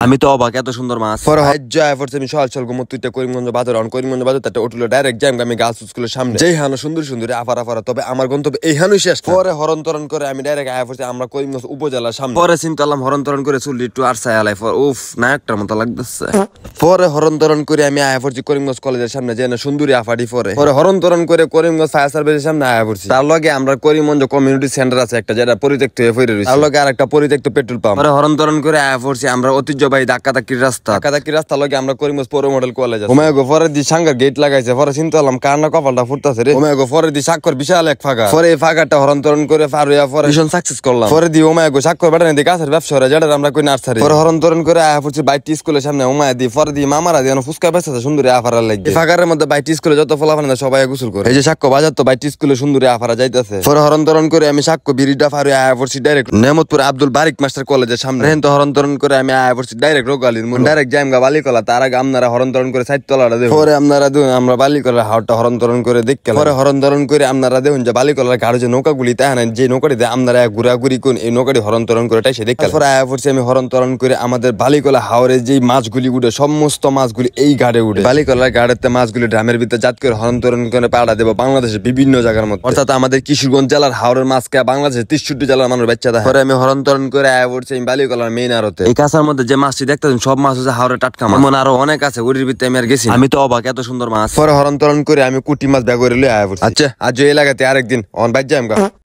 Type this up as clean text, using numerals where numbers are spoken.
আমি তো অবাক, এত সুন্দর মাছ। পরে জয় পড়ছে আমি সকাল সকাল ঘুমোতে করিমগঞ্জ বাজার করিমগঞ্জ বাজার তাতে উঠলো ডাইরেক্ট যাই আমি গাছ স্কুলের সামনে যেই হানো সুন্দর সুন্দর আফার আফারা, তবে আমার গন্তব্য এই হানুই শেষ। পরে হরণ তরণ করে আমি ডাইরেক্ট আয়া পড়ছি আমরা করিমগঞ্জ উপজেলার সামনে। পরে চিন্তা করলাম হরণ তরণ করে চুল একটু আর সায়ালাই উফ নায়কটার মতো লাগতেছে। পরে হরণ তরণ করে আমি আয়া পড়ছি করিমগঞ্জ কলেজের সামনে যে না সুন্দরী আফাটি। পরে হরণ তরণ করে করিমগঞ্জ ফায়ার সার্ভিসের সামনে আয়া পড়ছি। তার লগে আমরা করিমগঞ্জ কমিউনিটি সেন্টার আছে একটা, যেটা পরিত্যক্ত হয়ে পড়ে রয়েছে, তার লগে আর একটা পরিত্যক্ত পেট্রোল পাম্প। পরে হরণ তরণ করে আয়া পড়ছি আমরা ঐতিহ্যবাহী ধাক্কাধাক্কির রাস্তা লগে আমরা করিমগঞ্জ পৌর মডেল কলেজ আছে। ওমায় গো পরে দি সাঙ্গার গেট লাগাইছে। পরে চিন্তা করলাম কার না কপালটা ফুটতাছে রে। ওমায় গো পরে দি স্বাক্ষর বিশাল এক ফাঁকা। পরে এই ফাঁকাটা হরণ তরণ করে পার হইয়া পরে মিশন সাকসেস করলাম। পরে দি ওমায় গো স্বাক্ষর বাটানি দি গাছের ব্যবসা করে, যেটা আমরা কই নার্সারি। পরে হরণ তরণ করে আয়া পড়ছি বাইটি স্কুলের সামনে। ওমায় দি পরে দি মামারা দি ফুচকা বেচতেছে সুন্দরী আফারা লাগে। ফাঁকারের মধ্যে বাইটি স্কুলে যত ফলাফান সবাই গোসল করে। এই যে সাক্ষ্য বাজার তো বাইটি স্কুলে সুন্দরী আফারা যাইতেছে। পরে হরণ তরণ করে আমি সাক্ষ্য বিরিডা পার হয়ে আয়া পড়ছি ডাইরেক্ট নেমতপুর আব্দুল বারিক মাস্টার কলেজের সামনে। তো হরণ তরণ করে আমি আয়া পড়ছি ডাইরেক্ট রোগালির মধ্যে ডাইরেক্ট জামগা বালিকলা। তার আগে আপনারা হরণ তরণ করে সাইড তলাটা দেব। পরে আপনারা দেখুন আমরা বালিকলার হাওরটা হরণ তরণ করে দেখতে। পরে হরণ তরণ করে আপনারা দেখুন যে বালিকলার ঘাড়ে যে নৌকাগুলি তাই না, যে নৌকাটি আপনারা ঘুরাঘুরি কোন এই নৌকাটি হরণ তরণ করে টাইসে দেখতে। পরে আয়া পড়ছি আমি হরণ তরণ করে আমাদের বালিকলা হাওরে যে মাছগুলি উঠে সমস্ত মাছগুলি এই ঘাটে উঠে। বালিকলার ঘাড়েতে মাছগুলি ড্রামের ভিতরে জাত করে হরণ তরণ করে পাড়া দেবো বাংলাদেশের বিভিন্ন জায়গার মধ্যে। অর্থাৎ আমাদের কিশোরগঞ্জ জেলার হাওরের মাছকে বাংলাদেশের 63 জেলার মানুষ বাচ্চা দেয়। পরে আমি হরণ তরণ করে আয়া পড়ছি আমি বালিকলার মেইন আড়তে। এই কাছার মধ্যে যে মাছটি দেখতেছেন সব মাছ হচ্ছে হাওরে টাটকা মাছ। এমন আরো অনেক আছে, ওরির ভিতরে আমি আর গেছি। আমি তো অবাক, এত সুন্দর মাছ। পরে হরণ তরণ করে আমি কুটি মাছ ব্যাগ করে লয়ে আয়া পড়ছি। আচ্ছা আজ এই লাগাতে আরেকদিন অন বাইর যাই।